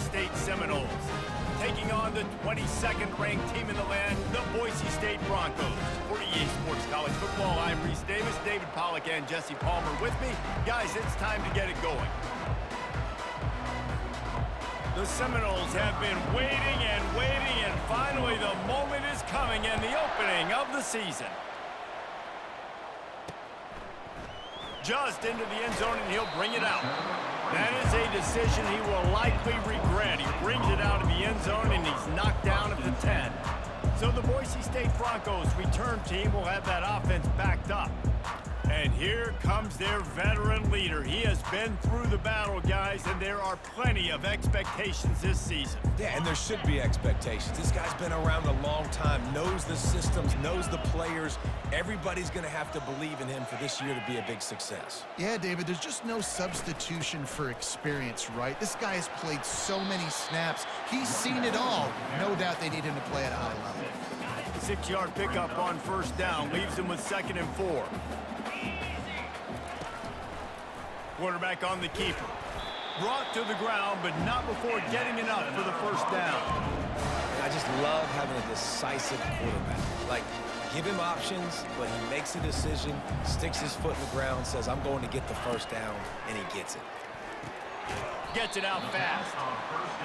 State Seminoles, taking on the 22nd ranked team in the land, the Boise State Broncos. For EA Sports College Football, I'm Reese Davis, David Pollack, and Jesse Palmer with me. Guys, it's time to get it going. The Seminoles have been waiting, and finally the moment is coming and the opening of the season. Just into the end zone, and he'll bring it out. That is a decision he will likely regret. He brings it out of the end zone, and he's knocked down at the 10. So the Boise State Broncos return team will have that offense backed up. And here comes their veteran leader. He has been through the battle, guys, and there are plenty of expectations this season. Yeah, and there should be expectations. This guy's been around a long time, knows the systems, knows the players. Everybody's going to have to believe in him for this year to be a big success. Yeah, David, there's just no substitution for experience, right? This guy has played so many snaps. He's seen it all. No doubt they need him to play at a high level. 6-yard pickup on first down leaves him with 2nd and 4. Quarterback on the keeper. Brought to the ground, but not before getting enough for the first down. I just love having a decisive quarterback. Like, give him options, but he makes a decision, sticks his foot in the ground, says, I'm going to get the first down, and he gets it. Gets it out fast.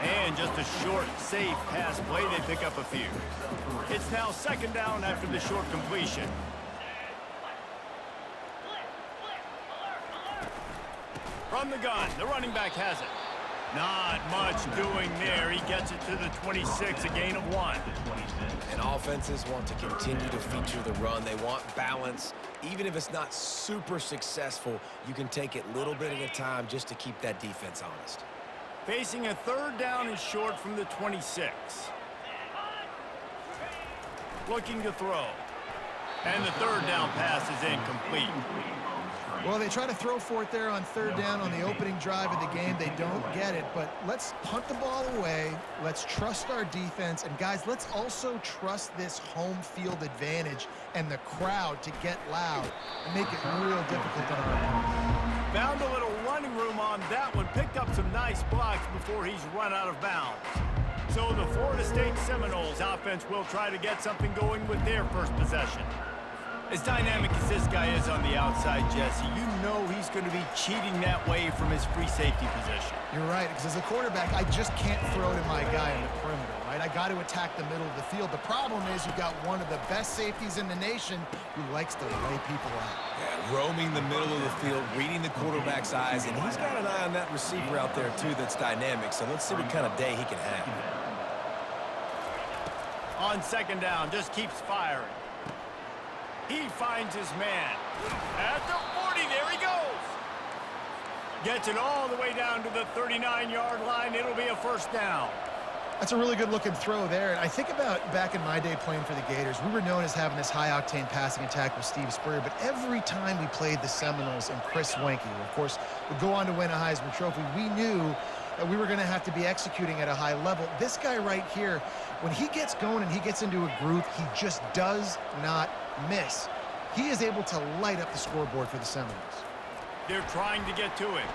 And just a short, safe pass play. They pick up a few. It's now 2nd down after the short completion. From the gun, the running back has it. Not much doing there. He gets it to the 26, a gain of 1. And offenses want to continue to feature the run. They want balance. Even if it's not super successful, you can take it little bit at a time just to keep that defense honest. Facing a 3rd down and short from the 26. Looking to throw. And the 3rd down pass is incomplete. Well, they try to throw for it there on 3rd down on the opening drive of the game. They don't get it, but let's punt the ball away. Let's trust our defense. And, guys, let's also trust this home field advantage and the crowd to get loud and make it real difficult on our opponents. Found a little running room on that one. Picked up some nice blocks before he's run out of bounds. So the Florida State Seminoles offense will try to get something going with their first possession. As dynamic as this guy is on the outside, Jesse, you know he's going to be cheating that way from his free safety position. You're right, because as a quarterback, I just can't throw to my guy in the perimeter, right? I got to attack the middle of the field. The problem is you've got one of the best safeties in the nation who likes to lay people out. Yeah, roaming the middle of the field, reading the quarterback's eyes, and he's got an eye on that receiver out there, too, that's dynamic. So let's see what kind of day he can have. On 2nd down, just keeps firing. He finds his man. At the 40, there he goes. Gets it all the way down to the 39-yard line. It'll be a first down. That's a really good-looking throw there. And I think about back in my day playing for the Gators, we were known as having this high-octane passing attack with Steve Spurrier, but every time we played the Seminoles and Chris Wenke, who, of course, would go on to win a Heisman Trophy, we knew that we were going to have to be executing at a high level. This guy right here, when he gets going and he gets into a groove, he just does not miss. He is able to light up the scoreboard for the Seminoles. They're trying to get to him.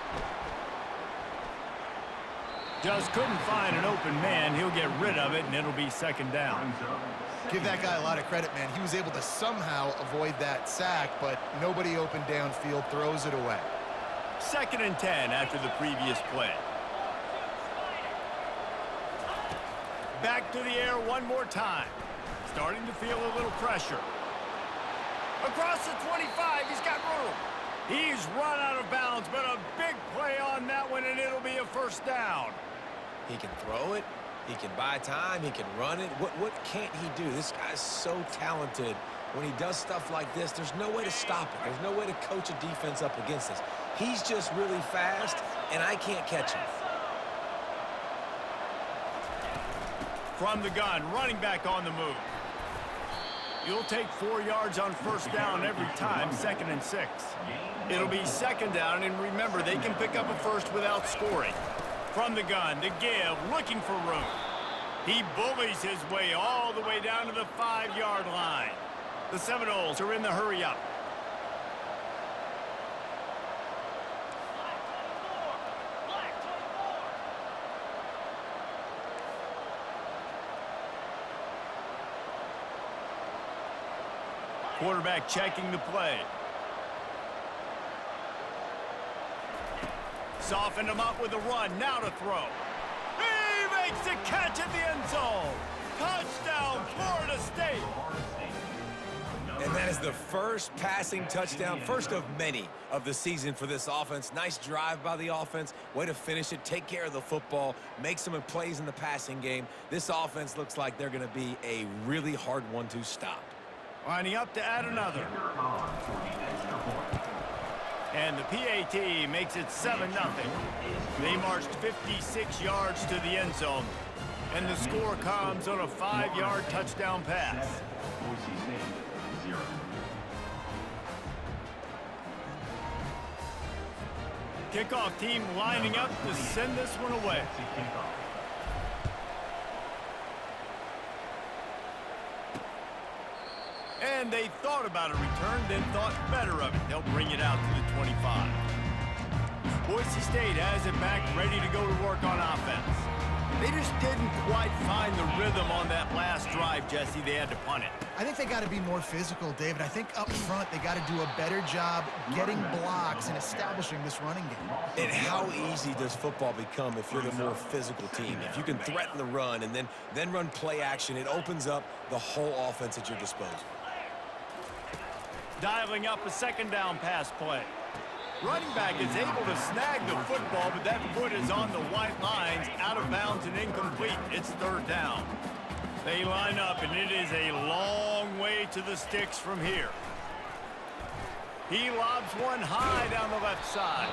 Just couldn't find an open man. He'll get rid of it, and it'll be 2nd down. Give that guy a lot of credit, man. He was able to somehow avoid that sack, but nobody open downfield, throws it away. 2nd and 10 after the previous play. Back to the air one more time. Starting to feel a little pressure. Across the 25, he's got room. He's run out of bounds, but a big play on that one, and it'll be a first down. He can throw it. He can buy time. He can run it. What can't he do? This guy's so talented. When he does stuff like this, there's no way to stop it. There's no way to coach a defense up against this. He's just really fast, and I can't catch him. From the gun, running back on the move. You'll take 4 yards on first down every time, 2nd and 6. It'll be 2nd down, and remember, they can pick up a first without scoring. From the gun, to give, looking for room. He bullies his way all the way down to the 5-yard line. The Seminoles are in the hurry-up. Quarterback checking the play. Softened him up with a run. Now to throw. He makes the catch at the end zone. Touchdown, Florida State. And that is the first passing touchdown, first of many of the season for this offense. Nice drive by the offense. Way to finish it, take care of the football, make some plays in the passing game. This offense looks like they're going to be a really hard one to stop. Lining up to add another. And the PAT makes it 7-0. They marched 56 yards to the end zone. And the score comes on a 5-yard touchdown pass. Kickoff team lining up to send this one away. And they thought about a return, then thought better of it. They'll bring it out to the 25. Boise State has it back, ready to go to work on offense. They just didn't quite find the rhythm on that last drive, Jesse. They had to punt it. I think they got to be more physical, David. I think up front they got to do a better job getting blocks and establishing this running game. And how easy does football become if you're the more physical team? If you can threaten the run and then run play action, it opens up the whole offense at your disposal. Dialing up a second down pass play. Running back is able to snag the football, but that foot is on the white lines, out of bounds and incomplete. It's third down. They line up, and it is a long way to the sticks from here. He lobs one high down the left side.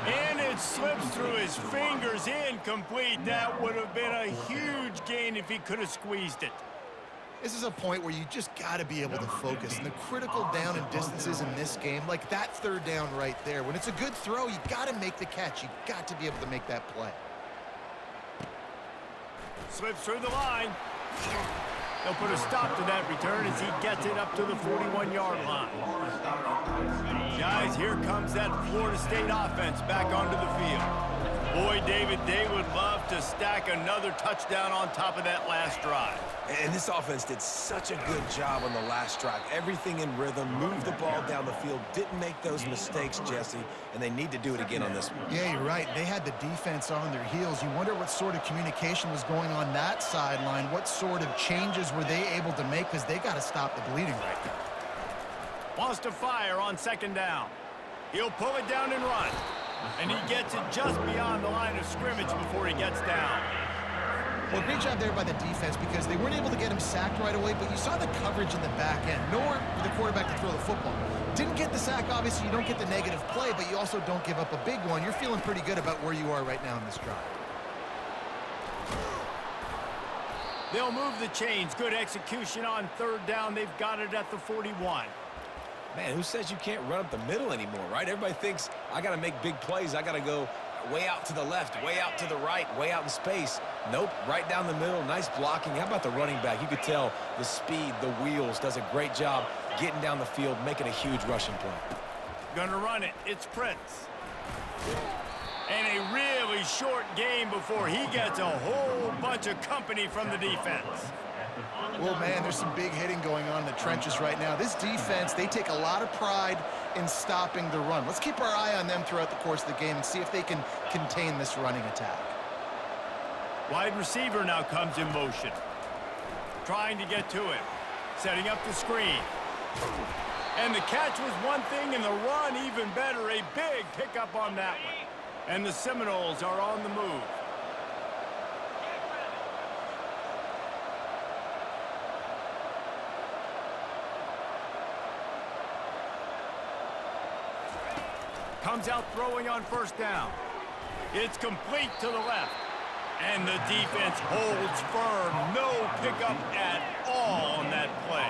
And it slips through his fingers, incomplete. That would have been a huge gain if he could have squeezed it. This is a point where you just got to be able to focus. And the critical down and distances in this game, like that third down right there, when it's a good throw, you got to make the catch. You got to be able to make that play. Slips through the line. They'll put a stop to that return as he gets it up to the 41-yard line. Guys, here comes that Florida State offense back onto the field. Boy, David, they would love to stack another touchdown on top of that last drive. And this offense did such a good job on the last drive. Everything in rhythm, moved the ball down the field, didn't make those mistakes, Jesse, and they need to do it again on this one. Yeah, you're right. They had the defense on their heels. You wonder what sort of communication was going on that sideline. What sort of changes were they able to make, because they got to stop the bleeding right now. Wants to fire on second down. He'll pull it down and run. And he gets it just beyond the line of scrimmage before he gets down. Well, great job there by the defense, because they weren't able to get him sacked right away, but you saw the coverage in the back end. Nowhere for the quarterback to throw the football. Didn't get the sack, obviously. You don't get the negative play, but you also don't give up a big one. You're feeling pretty good about where you are right now in this drive. They'll move the chains. Good execution on third down. They've got it at the 41. Man, who says you can't run up the middle anymore, right? Everybody thinks I got to make big plays. I got to go way out to the left, way out to the right, way out in space. Nope, right down the middle. Nice blocking. How about the running back? You could tell the speed, the wheels, does a great job getting down the field, making a huge rushing play. Gonna run it. It's Prince. And a really short game before he gets a whole bunch of company from the defense. Well, man, there's some big hitting going on in the trenches right now. This defense, they take a lot of pride in stopping the run. Let's keep our eye on them throughout the course of the game and see if they can contain this running attack. Wide receiver now comes in motion. Trying to get to him. Setting up the screen. And the catch was one thing, and the run even better. A big pickup on that one. And the Seminoles are on the move. Comes out throwing on first down. It's complete to the left. And the defense holds firm. No pickup at all on that play.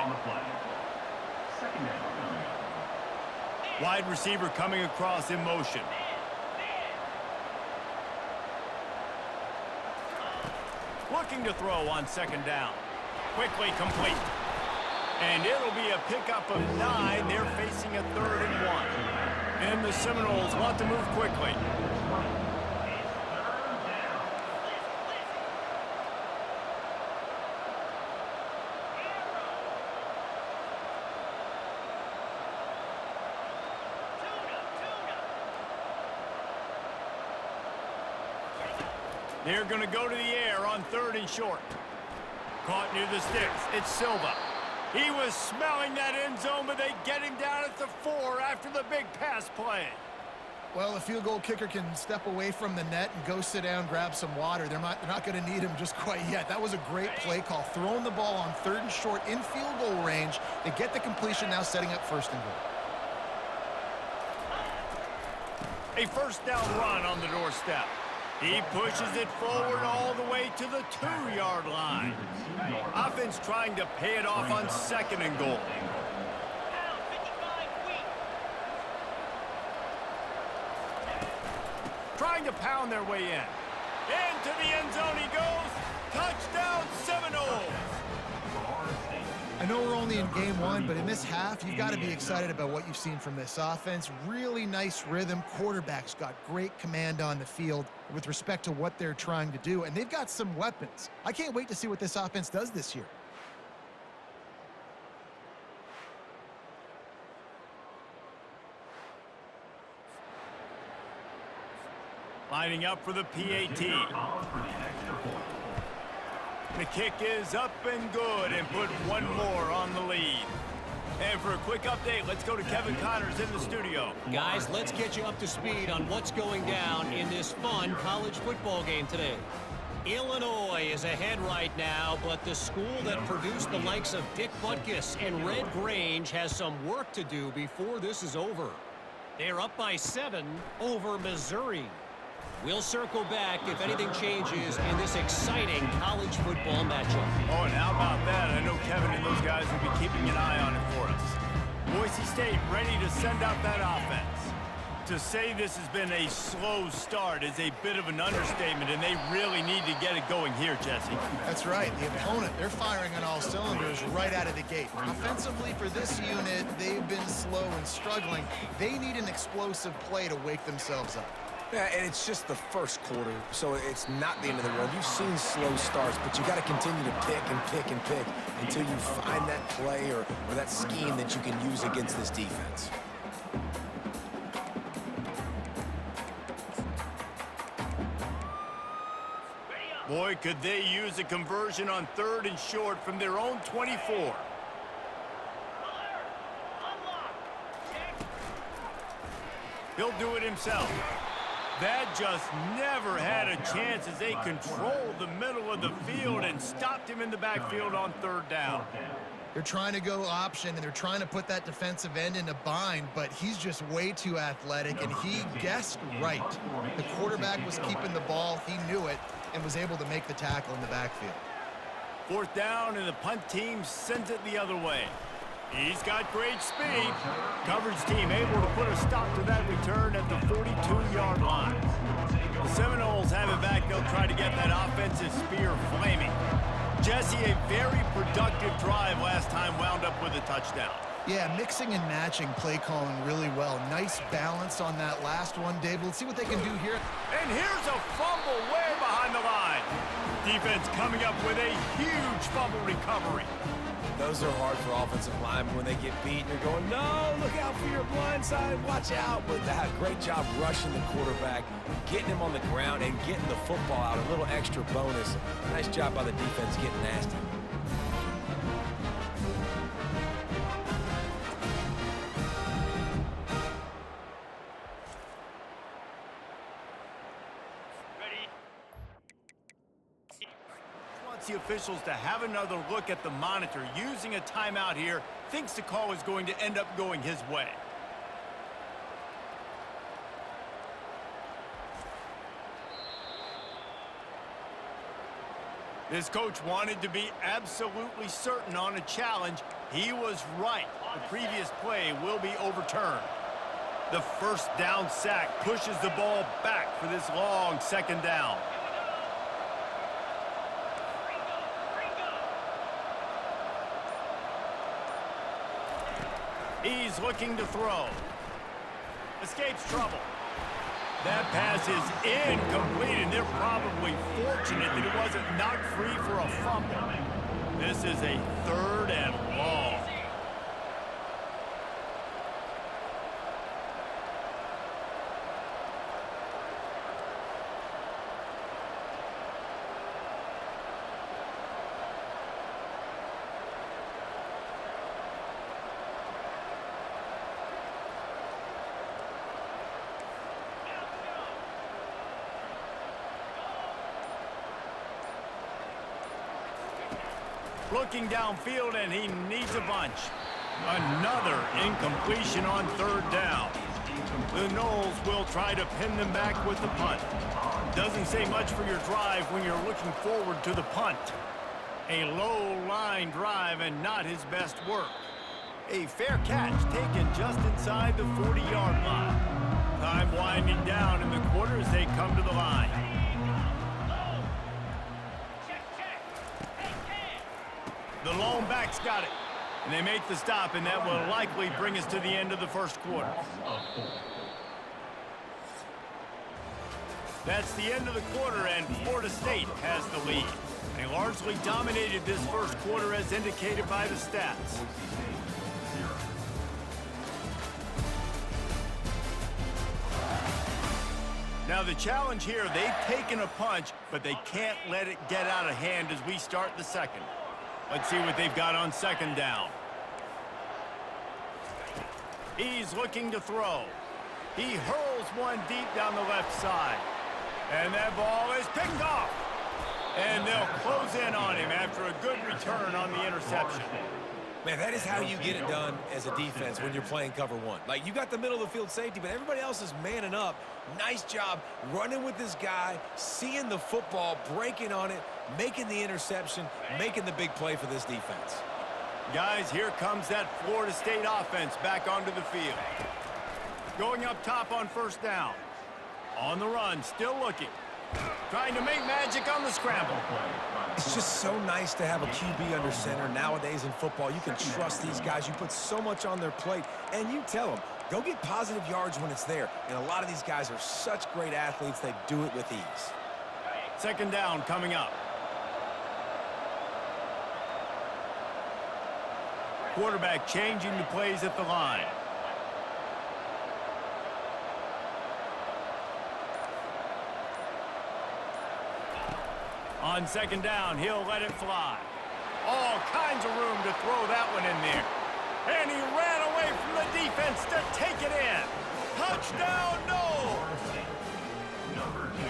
Wide receiver coming across in motion. Looking to throw on second down. Quickly complete. And it'll be a pickup of 9. They're facing a 3rd and 1. And the Seminoles want to move quickly. They're going to go to the air on 3rd and short. Caught near the sticks. It's Silva. He was smelling that end zone, but they get him down at the 4 after the big pass play. Well, the field goal kicker can step away from the net and go sit down, grab some water. They're not going to need him just quite yet. That was a great play call. Throwing the ball on 3rd and short in field goal range. They get the completion, now setting up 1st and goal. A 1st down run on the doorstep. He pushes it forward all the way to the 2-yard line. Offense trying to pay it off on 2nd and goal. Trying to pound their way in. Into the end zone he goes. Touchdown Seminoles. I know we're only in game 1, but in this half, you've got to be excited about what you've seen from this offense. Really nice rhythm. Quarterback's got great command on the field with respect to what they're trying to do, and they've got some weapons. I can't wait to see what this offense does this year. Lining up for the PAT. The kick is up and good and put one more on the lead. And for a quick update, let's go to Kevin Connors in the studio. Guys, let's get you up to speed on what's going down in this fun college football game today. Illinois is ahead right now, but the school that produced the likes of Dick Butkus and Red Grange has some work to do before this is over. They're up by 7 over Missouri. We'll circle back if anything changes in this exciting college football matchup. Oh, and how about that? I know Kevin and those guys will be keeping an eye on it for us. Boise State ready to send out that offense. To say this has been a slow start is a bit of an understatement, and they really need to get it going here, Jesse. That's right. The opponent, they're firing on all cylinders right out of the gate. Offensively for this unit, they've been slow and struggling. They need an explosive play to wake themselves up. Yeah, and it's just the first quarter, so it's not the end of the world. You've seen slow starts, but you got to continue to pick and pick and pick until you find that play or that scheme that you can use against this defense. Boy, could they use a conversion on 3rd and short from their own 24. He'll do it himself. That just never had a chance as they controlled the middle of the field and stopped him in the backfield on 3rd down. They're trying to go option, and they're trying to put that defensive end in a bind, but he's just way too athletic, and he guessed right. The quarterback was keeping the ball. He knew it and was able to make the tackle in the backfield. 4th down, and the punt team sends it the other way. He's got great speed. Coverage team able to put a stop to that return at the 42-yard line. The Seminoles have it back. They'll try to get that offensive spear flaming. Jesse, a very productive drive last time wound up with a touchdown. Yeah, mixing and matching play calling really well. Nice balance on that last one, Dave. Let's see what they can do here. And here's a fumble way behind the line. Defense coming up with a huge fumble recovery. Those are hard for offensive linemen when they get beat. You're going, no, look out for your blind side, watch out. But that great job rushing the quarterback, getting him on the ground, and getting the football out. A little extra bonus. Nice job by the defense getting nasty. The officials to have another look at the monitor using a timeout here, thinks the call is going to end up going his way. This coach wanted to be absolutely certain on a challenge. He was right. The previous play will be overturned. The 1st down sack pushes the ball back for this long 2nd down. He's looking to throw. Escapes trouble. That pass is incomplete, and they're probably fortunate that it wasn't knocked free for a fumble. This is a 3rd and long. Looking downfield, and he needs a bunch. Another incompletion on third down. The Noles will try to pin them back with the punt. Doesn't say much for your drive when you're looking forward to the punt. A low-line drive and not his best work. A fair catch taken just inside the 40-yard line. Time winding down in the quarter as they come to the line. The lone back's got it. And they make the stop, and that will likely bring us to the end of the first quarter. That's the end of the quarter, and Florida State has the lead. They largely dominated this first quarter as indicated by the stats. Now the challenge here, they've taken a punch, but they can't let it get out of hand as we start the second. Let's see what they've got on second down. He's looking to throw. He hurls one deep down the left side. And that ball is picked off. And they'll close in on him after a good return on the interception. Man, that is how you get it done as a defense when you're playing cover one. Like, you got the middle of the field safety, but everybody else is manning up. Nice job running with this guy, seeing the football, breaking on it, making the interception, making the big play for this defense. Guys, here comes that Florida State offense back onto the field. Going up top on first down. On the run, still looking. Trying to make magic on the scramble. It's just so nice to have a QB under center nowadays in football. You can trust these guys. You put so much on their plate, and you tell them, go get positive yards when it's there. And a lot of these guys are such great athletes, they do it with ease. Second down coming up. Quarterback changing the plays at the line. On second down, he'll let it fly. All kinds of room to throw that one in there. And he ran away from the defense to take it in. Touchdown, Noles!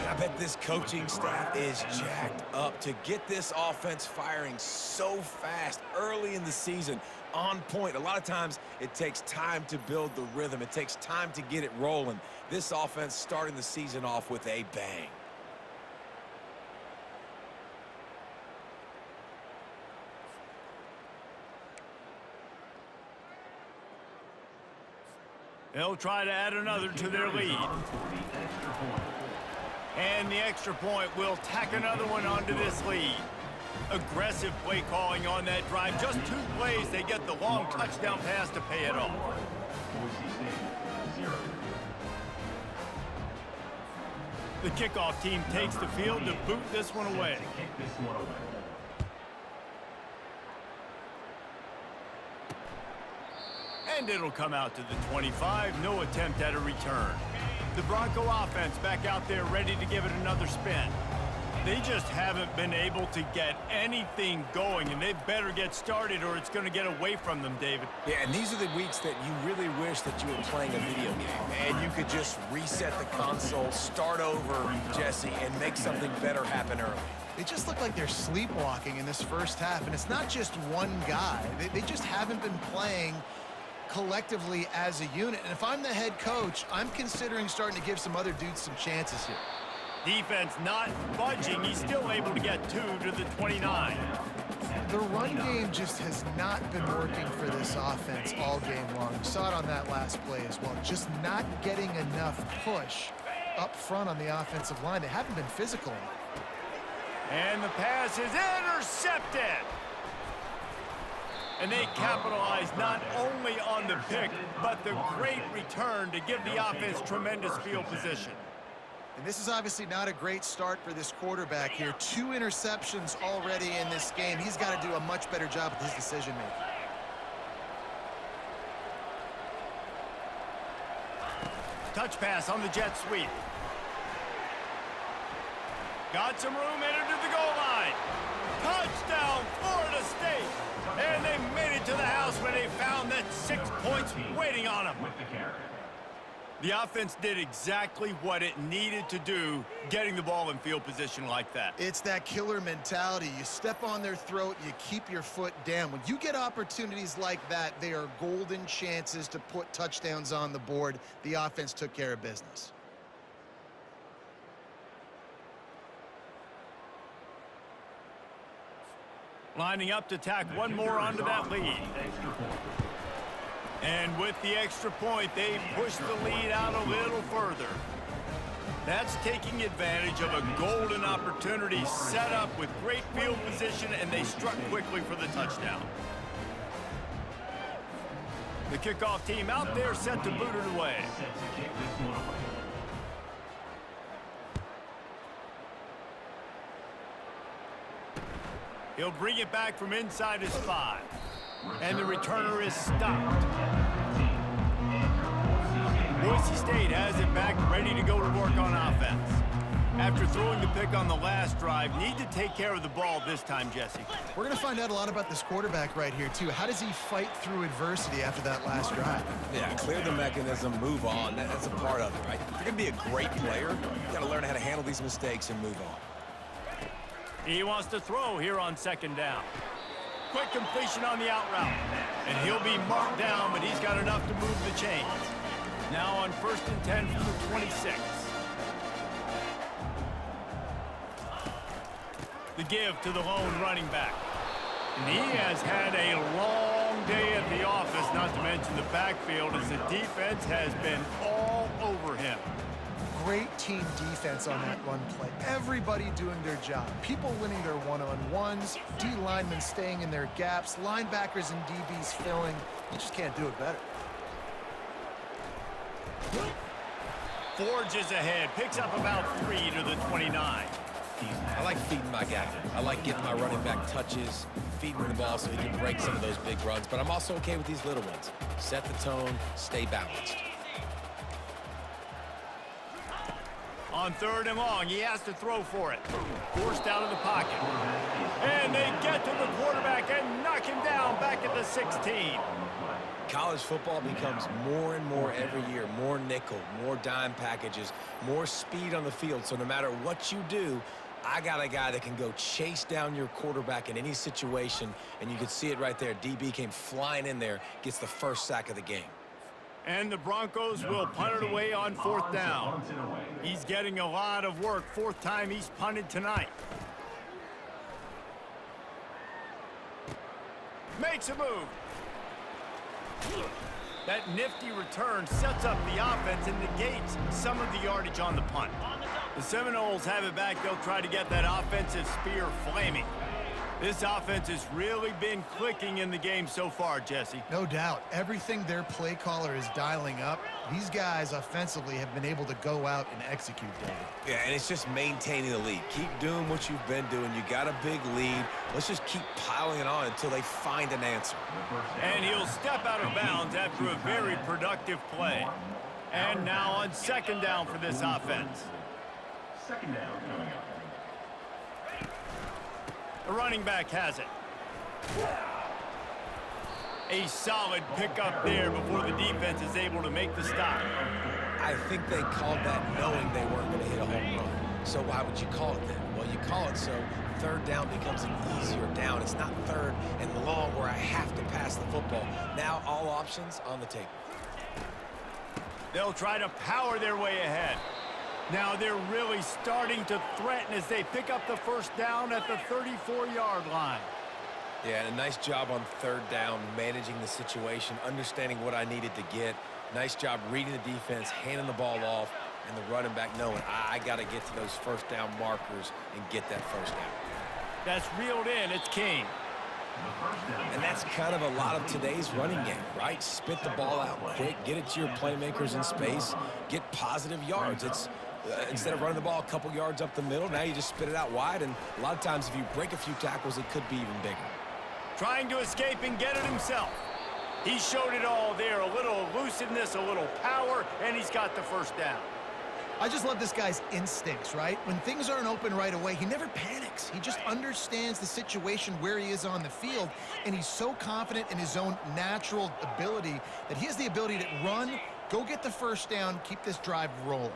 I bet this coaching staff is jacked up to get this offense firing so fast early in the season, on point. A lot of times it takes time to build the rhythm. It takes time to get it rolling. This offense starting the season off with a bang. They'll try to add another to their lead. And the extra point will tack another one onto this lead. Aggressive play calling on that drive. Just 2 plays, they get the long touchdown pass to pay it off. The kickoff team takes the field to boot this one away. And it'll come out to the 25. No attempt at a return. The Bronco offense back out there ready to give it another spin. They just haven't been able to get anything going, and they better get started or it's going to get away from them, David. Yeah, and these are the weeks that you really wish that you were playing a video game, and you could just reset the console, start over, Jesse, and make something better happen early. They just look like they're sleepwalking in this first half, and it's not just one guy. They just haven't been playing collectively as a unit. And if I'm the head coach, I'm considering starting to give some other dudes some chances here. Defense not budging. He's still able to get 2 to the 29. The run game just has not been working for this offense all game long. We saw it on that last play as well. Just not getting enough push up front on the offensive line. They haven't been physical enough. And the pass is intercepted. And they capitalize not only on the pick, but the great return to give the offense tremendous field position. And this is obviously not a great start for this quarterback here. 2 interceptions already in this game. He's got to do a much better job with his decision-making. Touch pass on the jet sweep. Got some room, entered to the goal line. Touchdown, Florida State. And they made it to the house when they found that 6 points waiting on them. The offense did exactly what it needed to do, getting the ball in field position like that. It's that killer mentality. You step on their throat, you keep your foot down. When you get opportunities like that, they are golden chances to put touchdowns on the board. The offense took care of business. Lining up to tack one more onto that lead. And with the extra point, they push the lead out a little further. That's taking advantage of a golden opportunity set up with great field position, and they struck quickly for the touchdown. The kickoff team out there set to boot it away. He'll bring it back from inside his 5. And the returner is stopped. Boise State has it back, ready to go to work on offense. After throwing the pick on the last drive, need to take care of the ball this time, Jesse. We're going to find out a lot about this quarterback right here, too. How does he fight through adversity after that last drive? Yeah, clear the mechanism, move on. That's a part of it, right? If you're going to be a great player, you got to learn how to handle these mistakes and move on. He wants to throw here on second down. Quick completion on the out route. And he'll be marked down, but he's got enough to move the chains. Now on 1st and 10 from the 26. The give to the lone running back. And he has had a long day at the office, not to mention the backfield, as the defense has been all over him. Great team defense on that run play. Everybody doing their job. People winning their one-on-ones, D linemen staying in their gaps, linebackers and DBs filling. You just can't do it better. Forges ahead, picks up about 3 to the 29. I like feeding my guy. I like getting my running back touches, feeding him the ball so he can break some of those big runs. But I'm also okay with these little ones. Set the tone, stay balanced. On 3rd and long, he has to throw for it. Forced out of the pocket. And they get to the quarterback and knock him down back at the 16. College football becomes more and more every year. More nickel, more dime packages, more speed on the field. So no matter what you do, I got a guy that can go chase down your quarterback in any situation. And you can see it right there. DB came flying in there, gets the first sack of the game. And the Broncos will punt it away on 4th down. He's getting a lot of work. 4th time he's punted tonight. Makes a move. That nifty return sets up the offense and negates some of the yardage on the punt. The Seminoles have it back. They'll try to get that offensive spear flaming. This offense has really been clicking in the game so far, Jesse. No doubt. Everything their play caller is dialing up, these guys offensively have been able to go out and execute, David. Yeah, and it's just maintaining the lead. Keep doing what you've been doing. You got a big lead. Let's just keep piling it on until they find an answer. And he'll step out of bounds after a very productive play. And now on 2nd down for this offense. 2nd down coming up. The running back has it. A solid pickup there before the defense is able to make the stop. I think they called that knowing they weren't going to hit a home run. So why would you call it then? Well, you call it so 3rd down becomes an easier down. It's not 3rd and long where I have to pass the football. Now all options on the table. They'll try to power their way ahead. Now they're really starting to threaten as they pick up the 1st down at the 34-yard line. Yeah, and a nice job on 3rd down, managing the situation, understanding what I needed to get. Nice job reading the defense, handing the ball off, and the running back knowing I got to get to those 1st down markers and get that 1st down. That's reeled in. It's King. And that's kind of a lot of today's running game, right? Spit the ball out quick, get it to your playmakers in space, get positive yards. It's instead of running the ball a couple yards up the middle, now you just spit it out wide, and a lot of times if you break a few tackles, it could be even bigger. Trying to escape and get it himself. He showed it all there, a little elusiveness, a little power, and he's got the 1st down. I just love this guy's instincts, right? When things aren't open right away, he never panics. He just understands the situation where he is on the field, and he's so confident in his own natural ability that he has the ability to run Go get the first down, keep this drive rolling.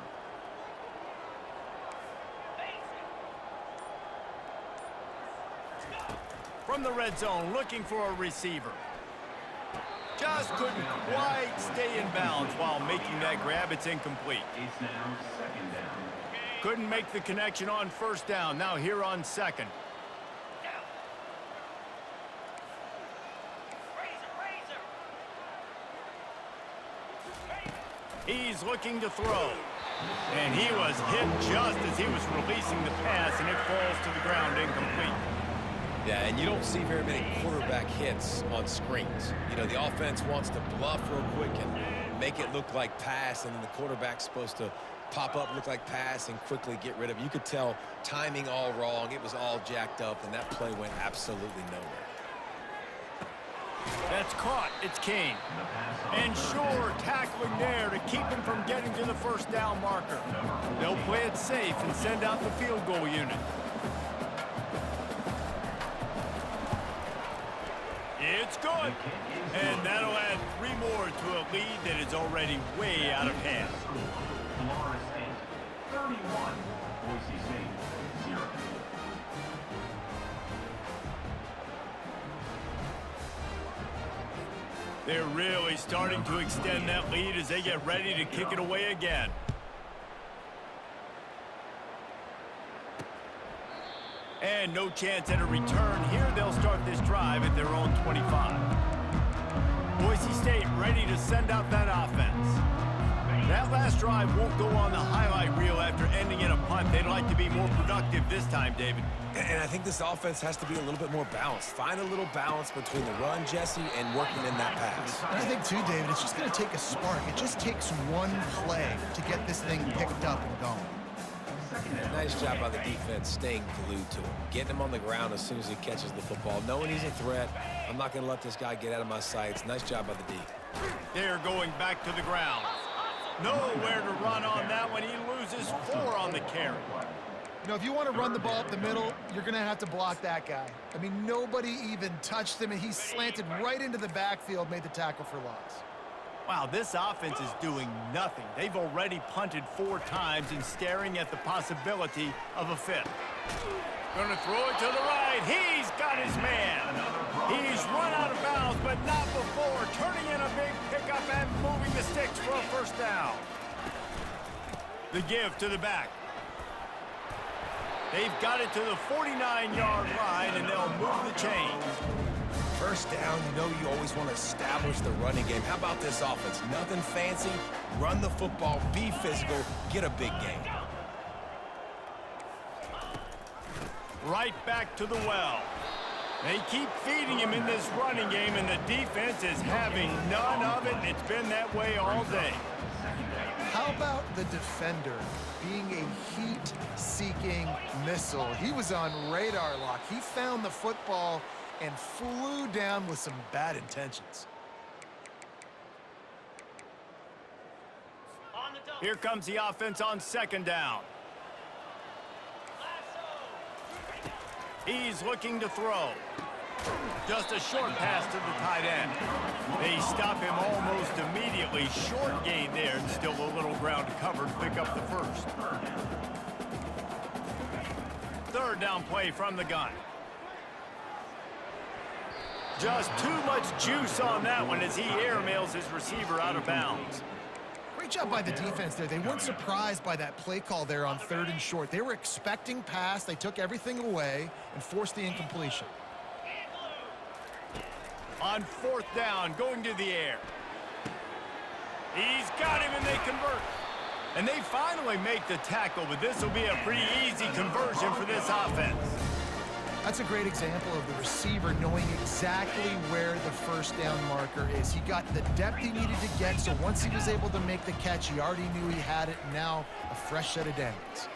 From the red zone, looking for a receiver. Just couldn't quite stay in bounds while making that grab. It's incomplete. It's now second down. Couldn't make the connection on first down. Now here on second. He's looking to throw. And he was hit just as he was releasing the pass, and it falls to the ground incomplete. Yeah, and you don't see very many quarterback hits on screens. You know, the offense wants to bluff real quick and make it look like pass, and then the quarterback's supposed to pop up, look like pass, and quickly get rid of it. You could tell timing all wrong. It was all jacked up, and that play went absolutely nowhere. That's caught. It's King. And sure, tackling there to keep him from getting to the first down marker. They'll play it safe and send out the field goal unit. It's good. And that'll add 3 more to a lead that is already way out of hand. Florida State 31, Boise State 0. They're really starting to extend that lead as they get ready to kick it away again. And no chance at a return here. They'll start this drive at their own 25. Boise State ready to send out that offense. That last drive won't go on the highlight reel after ending in a punt. They'd like to be more productive this time, David. And I think this offense has to be a little bit more balanced. Find a little balance between the run, Jesse, and working in that pass. And I think, too, David, it's just going to take a spark. It just takes one play to get this thing picked up and going. And nice job by the defense staying glued to him, getting him on the ground as soon as he catches the football, knowing he's a threat. I'm not going to let this guy get out of my sights. Nice job by the D. They're going back to the ground. Nowhere to run on that one. He loses 4 on the carry. You know, if you want to run the ball up the middle, you're going to have to block that guy. I mean, nobody even touched him, and he slanted right into the backfield, made the tackle for loss. Wow, this offense is doing nothing. They've already punted 4 times and staring at the possibility of a 5th. Gonna throw it to the right. He's got his man. He's run out of bounds, but not before. Turning in a big pickup and moving the sticks for a first down. The give to the back. They've got it to the 49-yard line, and they'll move the chains. First down, you know you always want to establish the running game. How about this offense? Nothing fancy. Run the football, be physical, get a big gain. Right back to the well. They keep feeding him in this running game, and the defense is having none of it, and it's been that way all day. How about the defender being a heat-seeking missile? He was on radar lock. He found the football and flew down with some bad intentions. Here comes the offense on second down. He's looking to throw. Just a short pass to the tight end. They stop him almost immediately. Short gain there, and still a little ground to cover to pick up the first. Third down play from the gun. Just too much juice on that one as he airmails his receiver out of bounds. Great job by the defense there. They weren't surprised by that play call there on 3rd and short. They were expecting pass. They took everything away and forced the incompletion. On 4th down, going to the air. He's got him, and they convert. And they finally make the tackle, but this will be a pretty easy conversion for this offense. That's a great example of the receiver knowing exactly where the first down marker is. He got the depth he needed to get, so once he was able to make the catch, he already knew he had it. Now a fresh set of downs.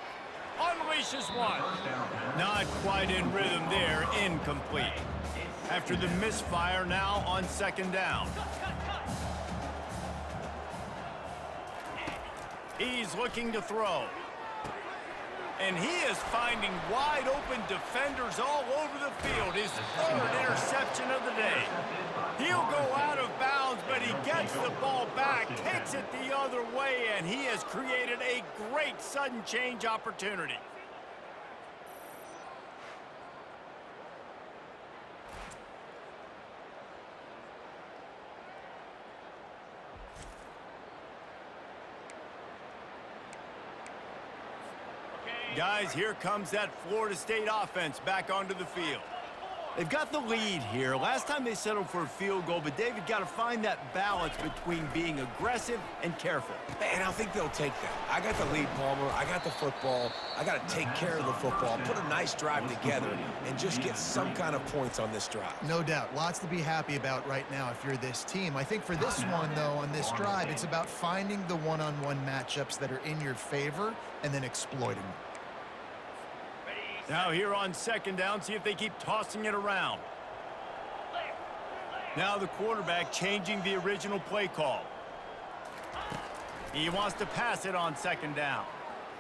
Unleashes one. Not quite in rhythm there, incomplete. After the misfire, now on second down. He's looking to throw. And he is finding wide-open defenders all over the field. His 3rd interception of the day. He'll go out of bounds, but he gets the ball back, kicks it the other way, and he has created a great sudden change opportunity. Guys, here comes that Florida State offense back onto the field. They've got the lead here. Last time they settled for a field goal, but David got to find that balance between being aggressive and careful. And I think they'll take that. I got the lead, Palmer. I got the football. I got to take care of the football, put a nice drive together, and just get some kind of points on this drive. No doubt. Lots to be happy about right now if you're this team. I think for this one, though, on this drive, it's about finding the one-on-one matchups that are in your favor and then exploiting them. Now here on second down, see if they keep tossing it around. Now the quarterback changing the original play call. He wants to pass it on second down.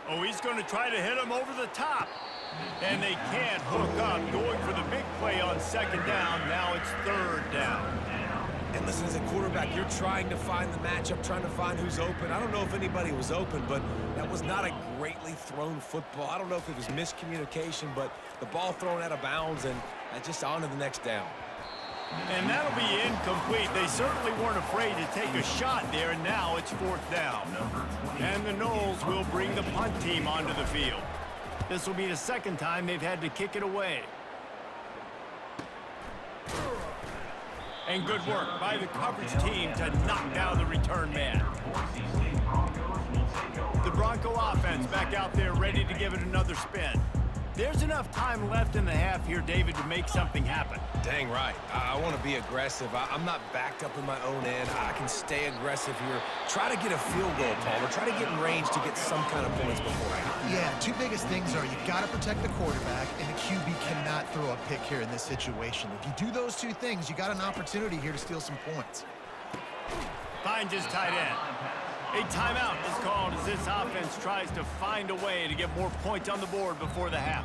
Oh, he's going to try to hit him over the top. And they can't hook up, going for the big play on second down. Now it's third down. And listen, as a quarterback, you're trying to find the matchup, trying to find who's open. I don't know if anybody was open, but that was not a greatly thrown football. I don't know if it was miscommunication, but the ball thrown out of bounds and just on to the next down. And that'll be incomplete. They certainly weren't afraid to take a shot there, and now it's fourth down. And the Noles will bring the punt team onto the field. This will be the second time they've had to kick it away. And good work by the coverage team to knock down the return man. The Bronco offense back out there ready to give it another spin. There's enough time left in the half here, David, to make something happen. Dang right. I want to be aggressive. I'm not backed up in my own end. I can stay aggressive here. Try to get a field goal, Palmer. Try to get in range to get some kind of points beforehand. Yeah, two biggest things are you got to protect the quarterback, and the QB cannot throw a pick here in this situation. If you do those two things, you got an opportunity here to steal some points. Finds his tight end. A timeout is called as this offense tries to find a way to get more points on the board before the half.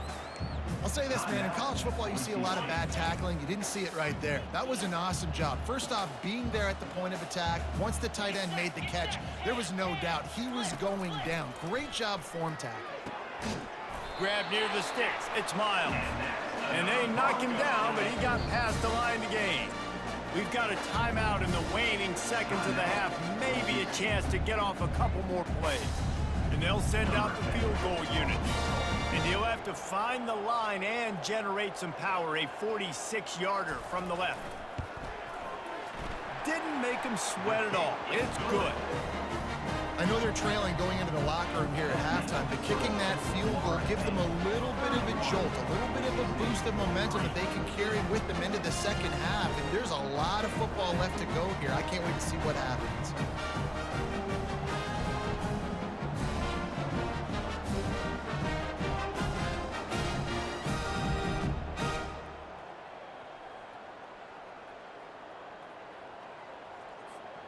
I'll say this, man. In college football, you see a lot of bad tackling. You didn't see it right there. That was an awesome job. First off, being there at the point of attack. Once the tight end made the catch, there was no doubt he was going down. Great job form tackle. Grab near the sticks. It's Miles. And they knock him down, but he got past the line to gain. We've got a timeout in the waning seconds of the half. Maybe a chance to get off a couple more plays. And they'll send out the field goal unit. And he'll have to find the line and generate some power. A 46-yarder from the left. Didn't make him sweat at all. It's good. I know they're trailing going into the locker room here at halftime, but kicking that field goal gives them a little bit of a jolt, a little bit of a boost of momentum that they can carry with them into the second half. And there's a lot of football left to go here. I can't wait to see what happens.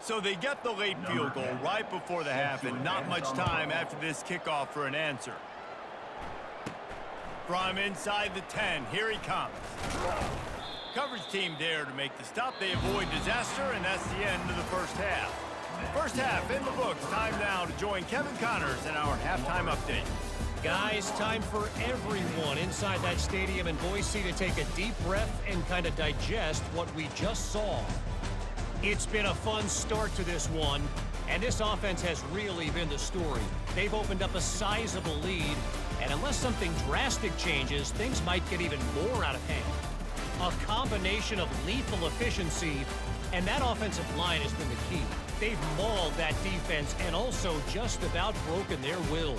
So they get the late field goal right before the half, and not much time after this kickoff for an answer. From inside the 10, here he comes. Coverage team there to make the stop. They avoid disaster, and that's the end of the first half. First half in the books. Time now to join Kevin Connors in our halftime update. Guys, time for everyone inside that stadium in Boise to take a deep breath and kind of digest what we just saw. It's been a fun start to this one, and this offense has really been the story. They've opened up a sizable lead, and unless something drastic changes, things might get even more out of hand. A combination of lethal efficiency, and that offensive line has been the key. They've mauled that defense and also just about broken their will.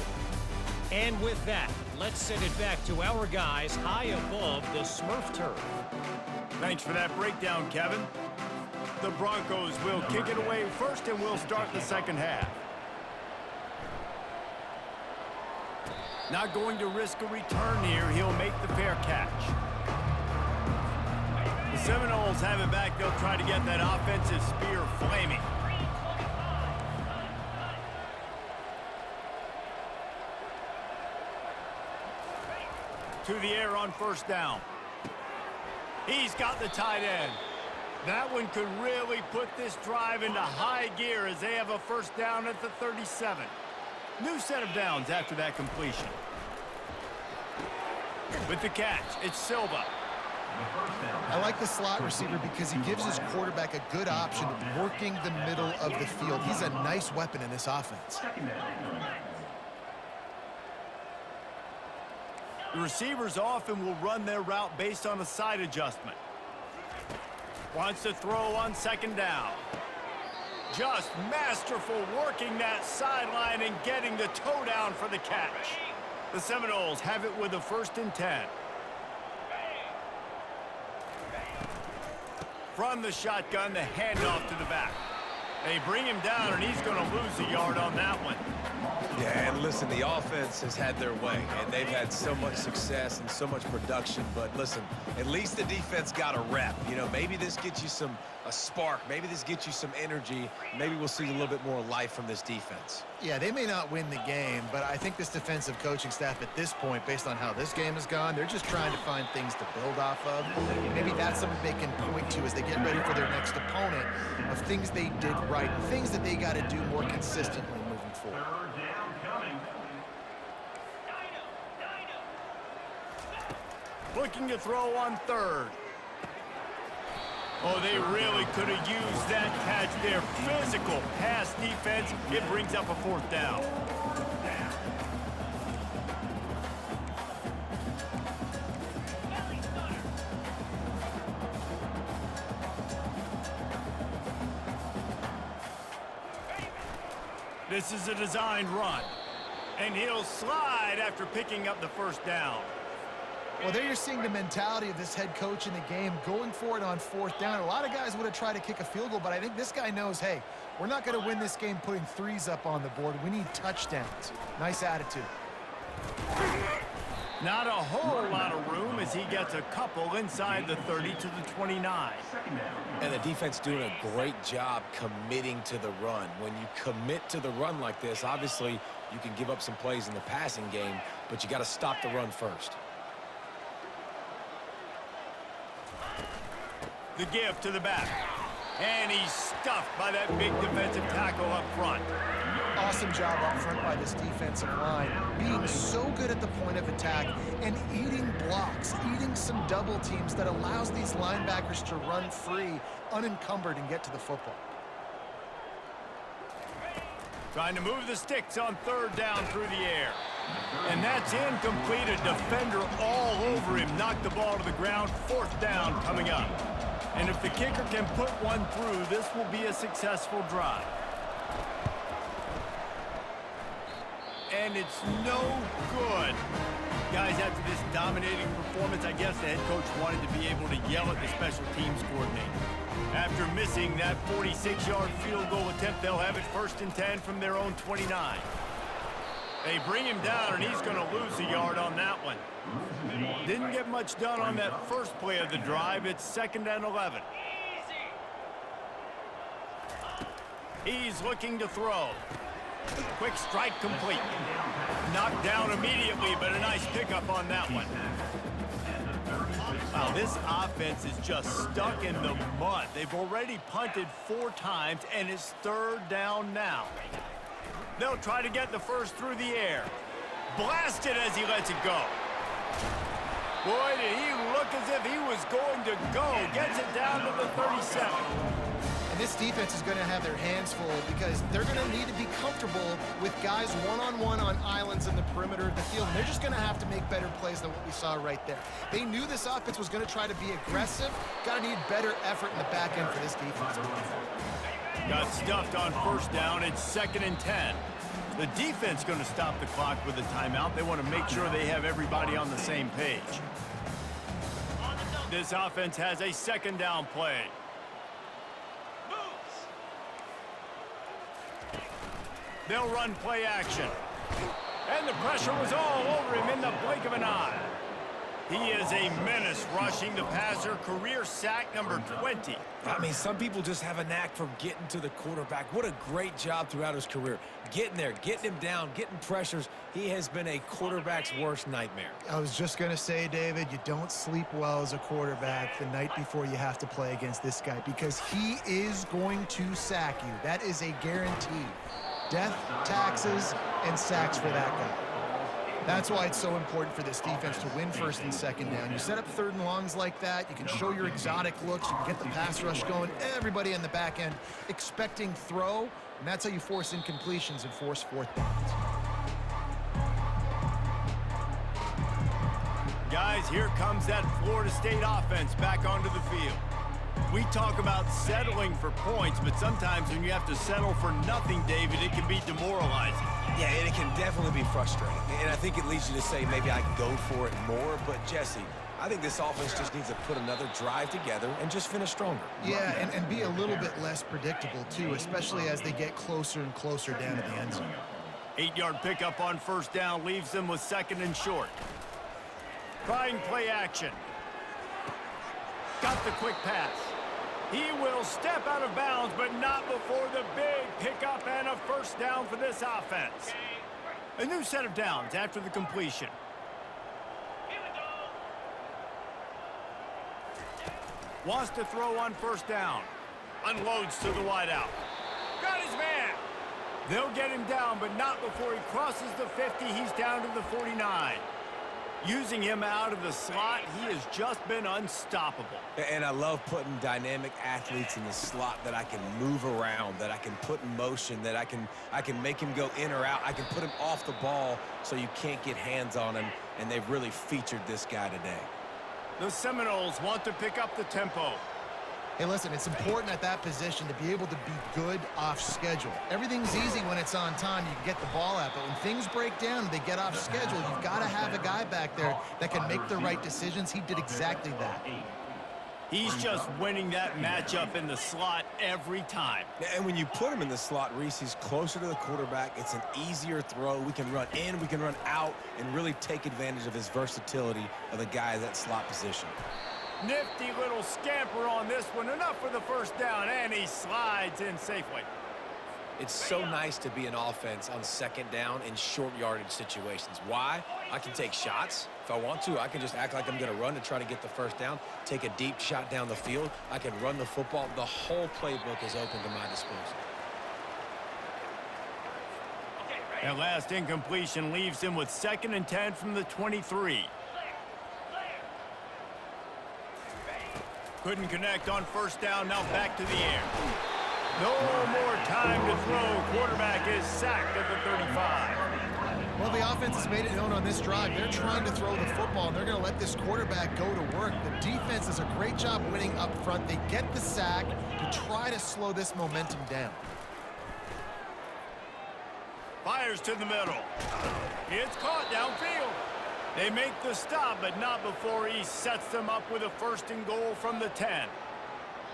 And with that, let's send it back to our guys high above the Smurf turf. Thanks for that breakdown, Kevin. The Broncos will kick it away first, and we'll start the second half. Not going to risk a return here. He'll make the fair catch. The Seminoles have it back. They'll try to get that offensive spear flaming. To the air on first down. He's got the tight end. That one could really put this drive into high gear as they have a first down at the 37. New set of downs after that completion. With the catch, it's Silva. I like the slot receiver because he gives his quarterback a good option working the middle of the field. He's a nice weapon in this offense. The receivers often will run their route based on a side adjustment. Wants to throw on second down. Just masterful working that sideline and getting the toe down for the catch. The Seminoles have it with a 1st and 10. From the shotgun, the handoff to the back. They bring him down, and he's going to lose a yard on that one. Yeah, and listen, the offense has had their way, and they've had so much success and so much production. But listen, at least the defense got a rep. You know, maybe this gets you a spark. Maybe this gets you some energy. Maybe we'll see a little bit more life from this defense. Yeah, they may not win the game, but I think this defensive coaching staff at this point, based on how this game has gone, they're just trying to find things to build off of. Maybe that's something they can point to as they get ready for their next opponent of things they did right, things that they got to do more consistently moving forward. Looking to throw on 3rd. Oh, they really could have used that catch there. Physical pass defense. It brings up a 4th down. This is a designed run. And he'll slide after picking up the 1st down. Well, there you're seeing the mentality of this head coach in the game, going for it on 4th down. A lot of guys would have tried to kick a field goal, but I think this guy knows, hey, we're not going to win this game putting 3s up on the board. We need touchdowns. Nice attitude. Not a whole lot of room as he gets a couple inside the 30 to the 29. And the defense doing a great job committing to the run. When you commit to the run like this, obviously you can give up some plays in the passing game, but you got to stop the run first. The give to the back. And he's stuffed by that big defensive tackle up front. Awesome job up front by this defensive line, being so good at the point of attack and eating blocks, eating some double teams that allows these linebackers to run free, unencumbered, and get to the football. Trying to move the sticks on 3rd down through the air. And that's incomplete. A defender all over him. Knocked the ball to the ground. 4th down coming up. And if the kicker can put one through, this will be a successful drive. And it's no good. Guys, after this dominating performance, I guess the head coach wanted to be able to yell at the special teams coordinator. After missing that 46-yard field goal attempt, they'll have it 1st and 10 from their own 29. They bring him down, and he's going to lose a yard on that one. Didn't get much done on that first play of the drive. It's 2nd and 11. He's looking to throw. Quick strike complete. Knocked down immediately, but a nice pickup on that one. Wow, this offense is just stuck in the mud. They've already punted 4 times, and it's 3rd down now. They'll try to get the 1st through the air. Blasted as he lets it go. Boy, did he look as if he was going to go. Gets it down to the 37. And this defense is going to have their hands full because they're going to need to be comfortable with guys one-on-one on islands in the perimeter of the field. And they're just going to have to make better plays than what we saw right there. They knew this offense was going to try to be aggressive. Got to need better effort in the back end for this defense. Got stuffed on 1st down. It's 2nd and 10. The defense going to stop the clock with a timeout. They want to make sure they have everybody on the same page. This offense has a 2nd down play. They'll run play action. And the pressure was all over him in the blink of an eye. He is a menace rushing the passer, career sack number 20. I mean, some people just have a knack for getting to the quarterback. What a great job throughout his career. Getting there, getting him down, getting pressures. He has been a quarterback's worst nightmare. I was just going to say, David, you don't sleep well as a quarterback the night before you have to play against this guy because he is going to sack you. That is a guarantee. Death, taxes, and sacks for that guy. That's why it's so important for this defense to win first and second down. You set up third and longs like that, you can show your exotic looks, you can get the pass rush going, everybody in the back end expecting throw, and that's how you force incompletions and force fourth downs. Guys, here comes that Florida State offense back onto the field. We talk about settling for points, but sometimes when you have to settle for nothing, David, it can be demoralizing. Yeah, and it can definitely be frustrating. And I think it leads you to say maybe I can go for it more. But, Jesse, I think this offense just needs to put another drive together and just finish stronger. Yeah, and be a little bit less predictable, too, especially as they get closer and closer down to the end zone. 8-yard pickup on first down leaves them with second and short. Trying play action. Got the quick pass. He will step out of bounds, but not before the big pickup and a first down for this offense. A new set of downs after the completion. Wants to throw on first down. Unloads to the wideout. Got his man. They'll get him down, but not before he crosses the 50. He's down to the 49. Using him out of the slot, he has just been unstoppable. And I love putting dynamic athletes in the slot that I can move around, that I can put in motion, that I can make him go in or out. I can put him off the ball so you can't get hands on him, and they've really featured this guy today. The Seminoles want to pick up the tempo. Hey, listen, it's important at that position to be able to be good off schedule. Everything's easy when it's on time. You can get the ball out, but when things break down and they get off schedule, you've got to have a guy back there that can make the right decisions. He did exactly that. He's just winning that matchup in the slot every time. And when you put him in the slot, Reese, he's closer to the quarterback. It's an easier throw. We can run in, we can run out, and really take advantage of his versatility of the guy at that slot position. Nifty little scamper on this one. Enough for the first down, and he slides in safely. It's so nice to be an offense on second down in short yardage situations. Why? I can take shots. If I want to, I can just act like I'm going to run to try to get the first down, take a deep shot down the field. I can run the football. The whole playbook is open to my disposal. That last incompletion leaves him with second and 10 from the 23. Couldn't connect on first down, now back to the air. No more time to throw. Quarterback is sacked at the 35. Well, the offense has made it known on this drive. They're trying to throw the football, and they're going to let this quarterback go to work. The defense does a great job winning up front. They get the sack to try to slow this momentum down. Fires to the middle. It's caught downfield. They make the stop, but not before he sets them up with a first and goal from the 10.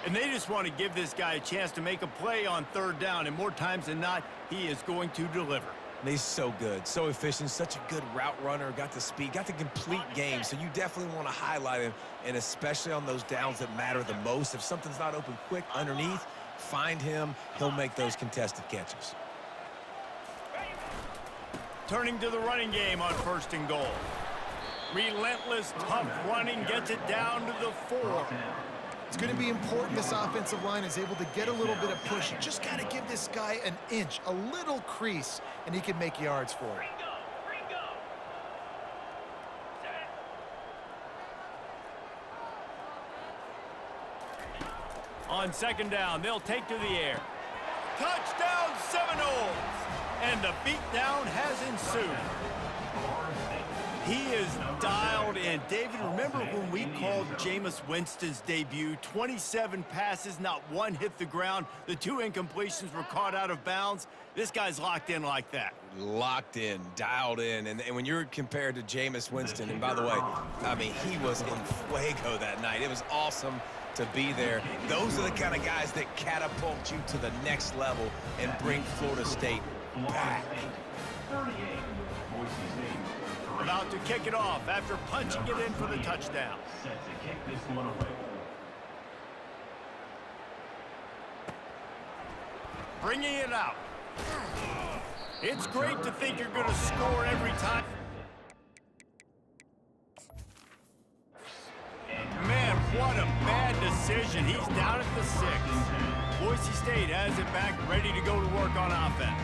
And they just want to give this guy a chance to make a play on third down, and more times than not, he is going to deliver. He's so good, so efficient, such a good route runner, got the speed, got the complete game, so you definitely want to highlight him, and especially on those downs that matter the most. If something's not open quick underneath, find him, he'll make those contested catches. Turning to the running game on first and goal. Relentless, tough running gets it down to the 4. It's going to be important this offensive line is able to get a little bit of push. You just got to give this guy an inch, a little crease, and he can make yards for it. On second down, they'll take to the air. Touchdown Seminoles! And the beatdown has ensued. He is dialed in. David, remember when we called Jameis Winston's debut? 27 passes, not one hit the ground. The 2 incompletions were caught out of bounds. This guy's locked in like that. Locked in, dialed in. And when you're compared to Jameis Winston, and by the way, I mean, he was in fuego that night. It was awesome to be there. Those are the kind of guys that catapult you to the next level and bring Florida State back. 38, Boise State. About to kick it off after punching it in for the touchdown. Set to kick this one away. Bringing it out. It's great to think you're going to score every time. Man, what a bad decision. He's down at the 6. Boise State has it back, ready to go to work on offense.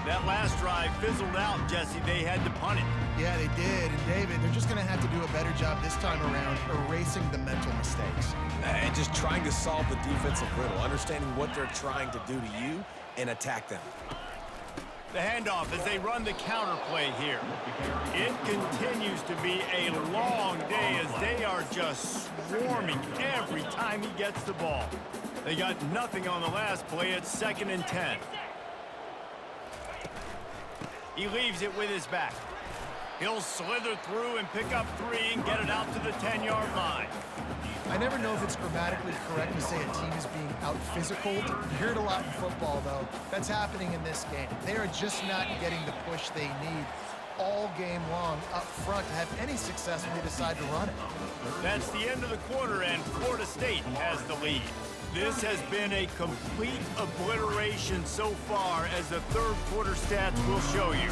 That last drive fizzled out, Jesse. They had to punt it. Yeah, they did. And David, they're just going to have to do a better job this time around erasing the mental mistakes. And just trying to solve the defensive riddle, understanding what they're trying to do to you and attack them. The handoff as they run the counter play here. It continues to be a long day as they are just swarming every time he gets the ball. They got nothing on the last play. It's 2nd and 10. He leaves it with his back. He'll slither through and pick up 3 and get it out to the 10-yard line. I never know if it's grammatically correct to say a team is being out-physicaled. You hear it a lot in football, though. That's happening in this game. They are just not getting the push they need all game long up front to have any success when they decide to run it. That's the end of the quarter, and Florida State has the lead. This has been a complete obliteration so far, as the third quarter stats will show you.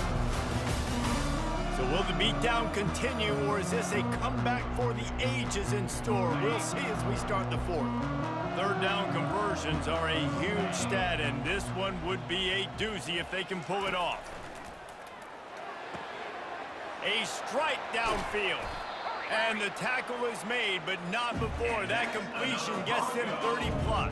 So will the beatdown continue, or is this a comeback for the ages in store? We'll see as we start the fourth. Third down conversions are a huge stat, and this one would be a doozy if they can pull it off. A strike downfield. And the tackle is made, but not before that completion gets them 30+.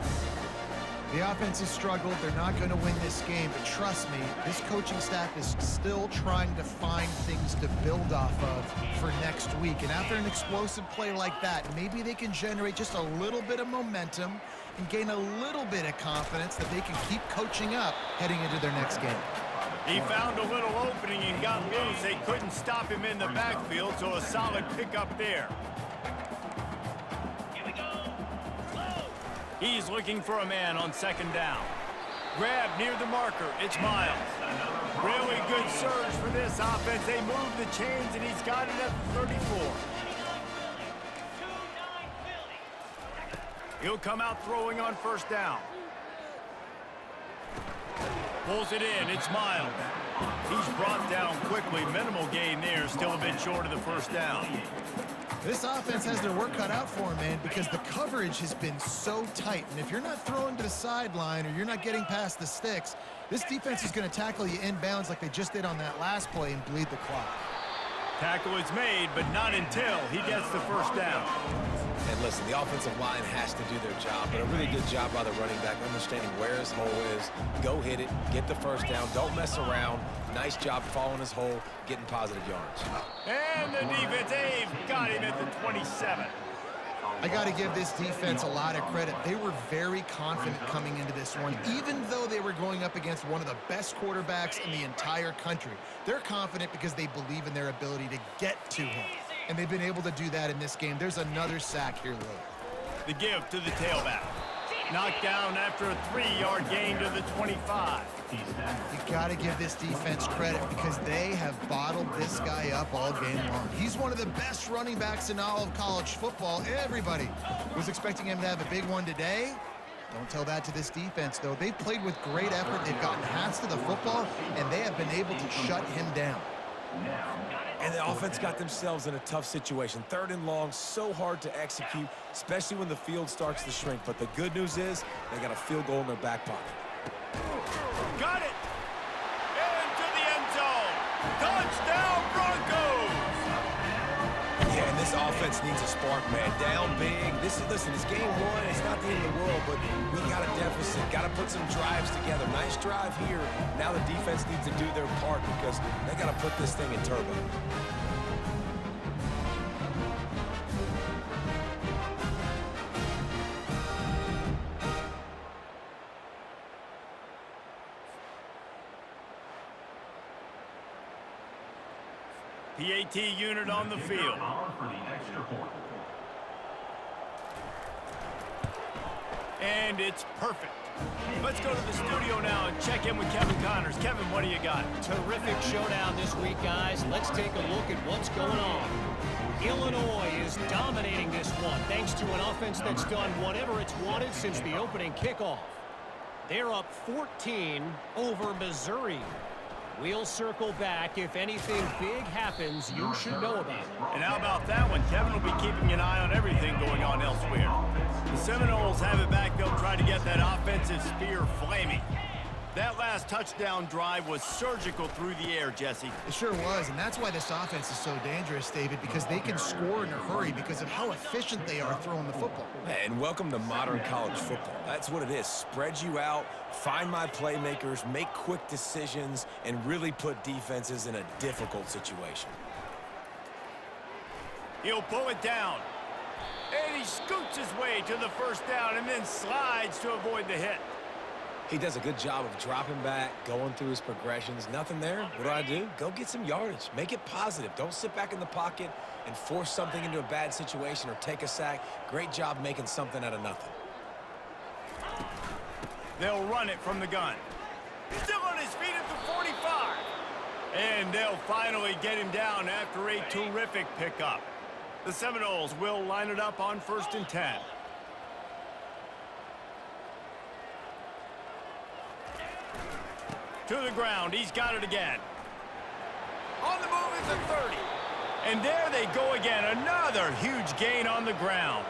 The offense has struggled. They're not going to win this game, but trust me, this coaching staff is still trying to find things to build off of for next week. And after an explosive play like that, maybe they can generate just a little bit of momentum and gain a little bit of confidence that they can keep coaching up heading into their next game. He found a little opening and got loose. They couldn't stop him in the backfield, so a solid pickup there. Here we go. Whoa. He's looking for a man on 2nd down. Grab near the marker. It's Miles. Really good surge for this offense. They move the chains, and he's got it at 34. He'll come out throwing on 1st down. Pulls it in. It's Miles. He's brought down quickly. Minimal gain there. Still a bit short of the 1st down. This offense has their work cut out for them, man, because the coverage has been so tight. And if you're not throwing to the sideline or you're not getting past the sticks, this defense is going to tackle you inbounds like they just did on that last play and bleed the clock. Tackle is made, but not until he gets the 1st down. And listen, the offensive line has to do their job, but a really good job by the running back, understanding where his hole is. Go hit it, get the 1st down, don't mess around. Nice job following his hole, getting positive yards. And the defense, they've got him at the 27. I got to give this defense a lot of credit. They were very confident coming into this one, even though they were going up against one of the best quarterbacks in the entire country. They're confident because they believe in their ability to get to him, and they've been able to do that in this game. There's another sack here late. The give to the tailback. Knocked down after a 3-yard gain to the 25. You got to give this defense credit because they have bottled this guy up all game long. He's one of the best running backs in all of college football. Everybody was expecting him to have a big one today. Don't tell that to this defense, though. They've played with great effort. They've gotten hands to the football, and they have been able to shut him down. And the offense got themselves in a tough situation. 3rd and long, so hard to execute, especially when the field starts to shrink. But the good news is they got a field goal in their back pocket. Got it! Into the end zone! Touchdown, Broncos! Yeah, and this offense needs a spark, man. Down big. Listen, it's game 1. It's not the end of the world, but we got a deficit. Got to put some drives together. Nice drive here. Now the defense needs to do their part because they got to put this thing in turbo. PAT unit on the field. And it's perfect. Let's go to the studio now and check in with Kevin Connors. Kevin, what do you got? Terrific showdown this week, guys. Let's take a look at what's going on. Illinois is dominating this one thanks to an offense that's done whatever it's wanted since the opening kickoff. They're up 14 over Missouri. We'll circle back. If anything big happens, you should know about it. And how about that one? Kevin will be keeping an eye on everything going on elsewhere. The Seminoles have it back. They'll try to get that offensive spear flaming. That last touchdown drive was surgical through the air, Jesse. It sure was, and that's why this offense is so dangerous, David, because they can score in a hurry because of how efficient they are throwing the football. And welcome to modern college football. That's what it is. Spread you out, find my playmakers, make quick decisions, and really put defenses in a difficult situation. He'll pull it down. And he scoots his way to the first down and then slides to avoid the hit. He does a good job of dropping back, going through his progressions. Nothing there. What do? Go get some yardage. Make it positive. Don't sit back in the pocket and force something into a bad situation or take a sack. Great job making something out of nothing. They'll run it from the gun. Still on his feet at the 45. And they'll finally get him down after a terrific pickup. The Seminoles will line it up on 1st and 10. To the ground, he's got it again. On the move is the 30. And there they go again, another huge gain on the ground.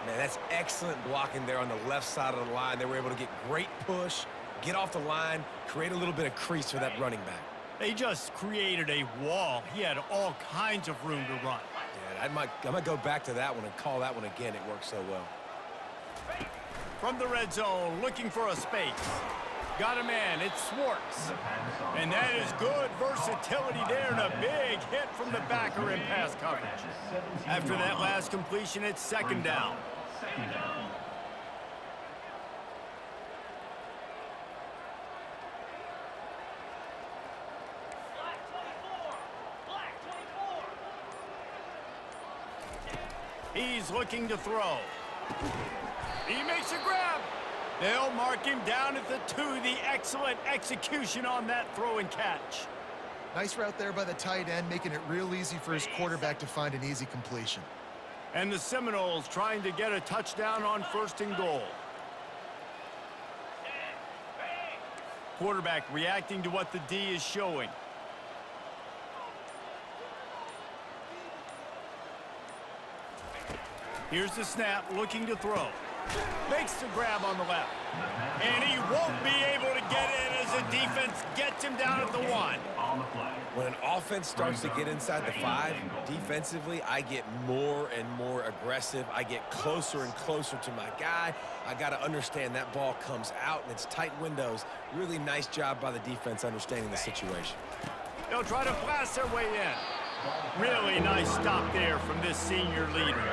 Man, that's excellent blocking there on the left side of the line. They were able to get great push, get off the line, create a little bit of crease for that running back. They just created a wall. He had all kinds of room to run. Yeah, I might go back to that one and call that one again. It worked so well. From the red zone, looking for a space. Got a man, it's Swartz. And that is good versatility there and a big hit from the backer in pass coverage. After that last completion, it's 2nd down. He's looking to throw. He makes a grab. They'll mark him down at the 2. The excellent execution on that throw and catch. Nice route there by the tight end, making it real easy for his quarterback to find an easy completion. And the Seminoles trying to get a touchdown on 1st and goal. Quarterback reacting to what the D is showing. Here's the snap, looking to throw. Makes the grab on the left. And he won't be able to get in as the defense gets him down at the 1. When an offense starts to get inside the 5, defensively, I get more and more aggressive. I get closer and closer to my guy. I got to understand that ball comes out and it's tight windows. Really nice job by the defense understanding the situation. They'll try to blast their way in. Really nice stop there from this senior leader.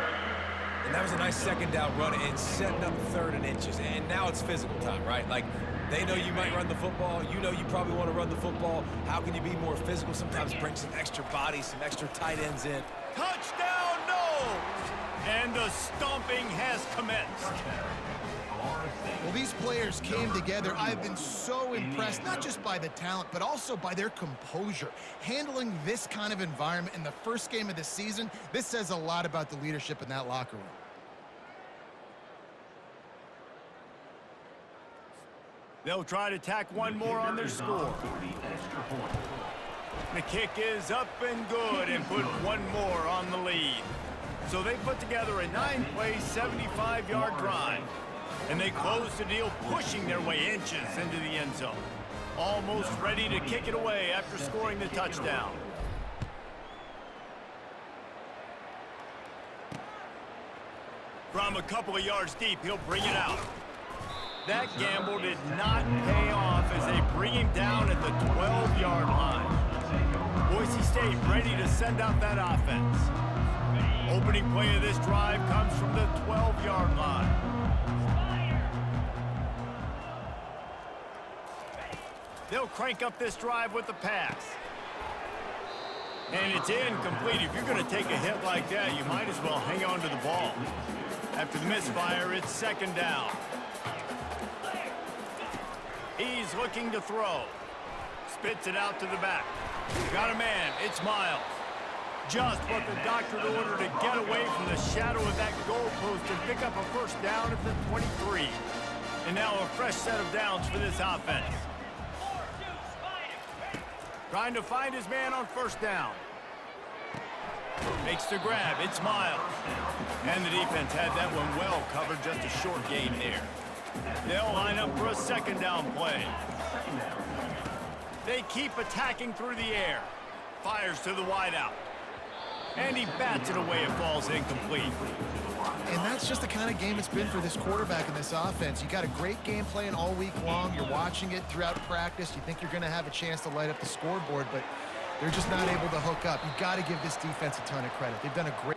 And that was a nice 2nd down run and setting up 3rd and inches. And now it's physical time, right? Like, they know you might run the football. You know you probably want to run the football. How can you be more physical? Sometimes bring some extra bodies, some extra tight ends in. Touchdown, no! And the stomping has commenced. Well, these players came together. I've been so impressed, not just by the talent, but also by their composure. Handling this kind of environment in the first game of the season, this says a lot about the leadership in that locker room. They'll try to tack one more on their score. The kick is up and good and put one more on the lead. So they put together a 9-play, 75-yard drive. And they close the deal, pushing their way inches into the end zone. Almost ready to kick it away after scoring the touchdown. From a couple of yards deep, he'll bring it out. That gamble did not pay off as they bring him down at the 12-yard line. Boise State ready to send out that offense. Opening play of this drive comes from the 12-yard line. They'll crank up this drive with the pass. And it's incomplete. If you're going to take a hit like that, you might as well hang on to the ball. After the misfire, it's 2nd down. He's looking to throw. Spits it out to the back. Got a man. It's Miles. Just what the doctor ordered to get away from the shadow of that goalpost and pick up a first down at the 23. And now a fresh set of downs for this offense. Trying to find his man on first down. Makes the grab. It's Miles. And the defense had that one well covered. Just a short gain there. They'll line up for a second down play. They keep attacking through the air. Fires to the wideout. And he bats it away. It falls incomplete. And that's just the kind of game it's been for this quarterback in this offense. You got a great game plan all week long. You're watching it throughout practice. You think you're going to have a chance to light up the scoreboard, but they're just not able to hook up. You've got to give this defense a ton of credit. They've done a great...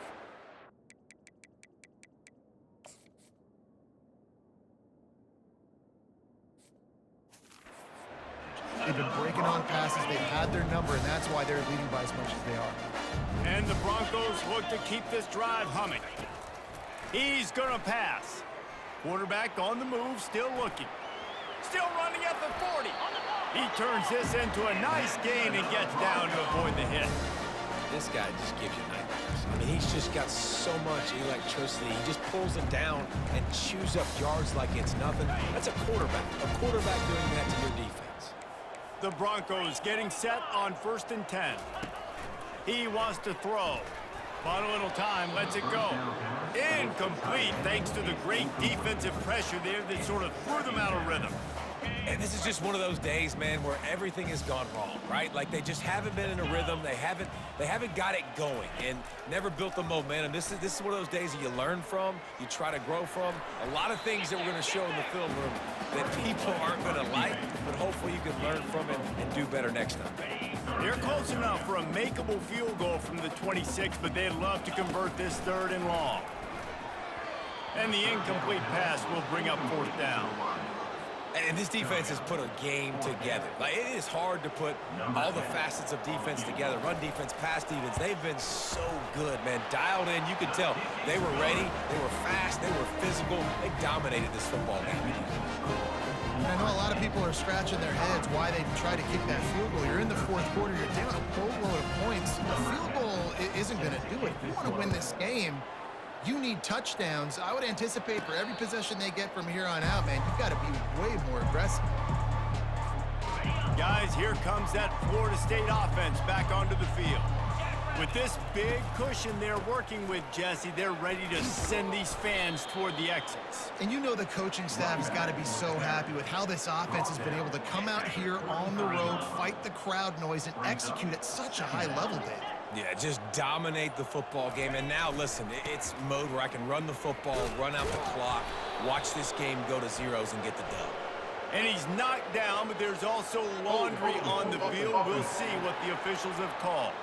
They've been breaking on passes. They've had their number, and that's why they're leading by as much as they are. And the Broncos look to keep this drive humming. He's going to pass. Quarterback on the move, still looking. Still running at the 40. He turns this into a nice gain and gets down to avoid the hit. This guy just gives you nightmares. I mean, he's just got so much electricity. He just pulls it down and chews up yards like it's nothing. That's a quarterback. A quarterback doing that to your defense. The Broncos getting set on 1st and 10. He wants to throw. But a little time, lets it go. Incomplete, thanks to the great defensive pressure there that sort of threw them out of rhythm. And this is just one of those days, man, where everything has gone wrong, right? Like they just haven't been in a rhythm. They haven't got it going and never built the momentum. This is one of those days that you learn from, you try to grow from. A lot of things that we're going to show in the film room that people aren't going to like, but hopefully you can learn from it and do better next time. They're close enough for a makeable field goal from the 26, but they'd love to convert this 3rd and long. And the incomplete pass will bring up 4th down. And this defense has put a game together. Like, it is hard to put all the facets of defense together. Run defense, pass defense. They've been so good, man. Dialed in. You could tell they were ready. They were fast. They were physical. They dominated this football game. I know a lot of people are scratching their heads why they try to kick that field goal. You're in the 4th quarter. You're down a boatload of points. A field goal isn't going to do it. If you want to win this game, you need touchdowns. I would anticipate for every possession they get from here on out, man, you've got to be way more aggressive. Guys, here comes that Florida State offense back onto the field. With this big cushion they're working with, Jesse, they're ready to send these fans toward the exits. And you know the coaching staff has got to be so happy with how this offense has been able to come out here on the road, fight the crowd noise, and execute at such a high level, Dave. Yeah, just dominate the football game. And now, listen, it's mode where I can run the football, run out the clock, watch this game go to zeros and get the dub. And he's knocked down, but there's also laundry on the field. We'll see what the officials have called.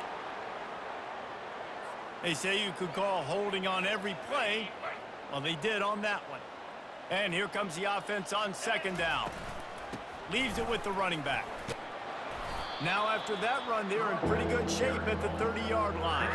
They say you could call holding on every play. Well, they did on that one. And here comes the offense on 2nd down. Leaves it with the running back. Now after that run, they're in pretty good shape at the 30-yard line.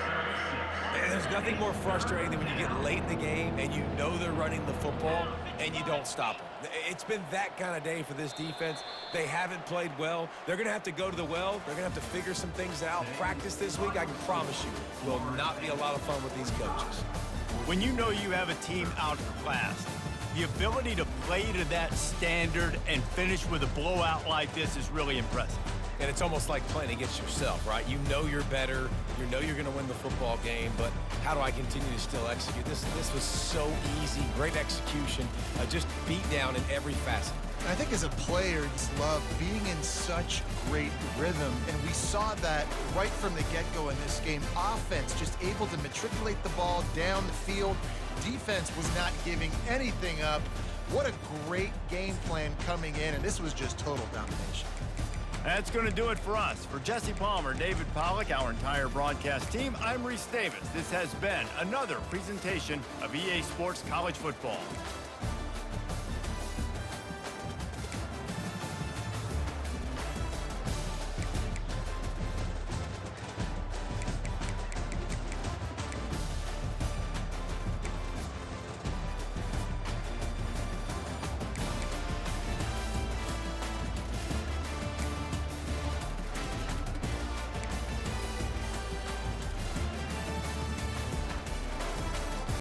And there's nothing more frustrating than when you get late in the game and you know they're running the football and you don't stop them. It's been that kind of day for this defense. They haven't played well. They're going to have to go to the well. They're going to have to figure some things out. Practice this week, I can promise you, will not be a lot of fun with these coaches. When you know you have a team outclassed, the ability to play to that standard and finish with a blowout like this is really impressive. And it's almost like playing against yourself, right? You know you're better. You know you're going to win the football game, but how do I continue to still execute? This was so easy. Great execution. Just beat down in every facet. I think as a player, you just love being in such great rhythm, and we saw that right from the get-go in this game. Offense just able to matriculate the ball down the field. Defense was not giving anything up. What a great game plan coming in, and this was just total domination. That's going to do it for us. For Jesse Palmer, David Pollack, our entire broadcast team, I'm Reese Davis. This has been another presentation of EA Sports College Football.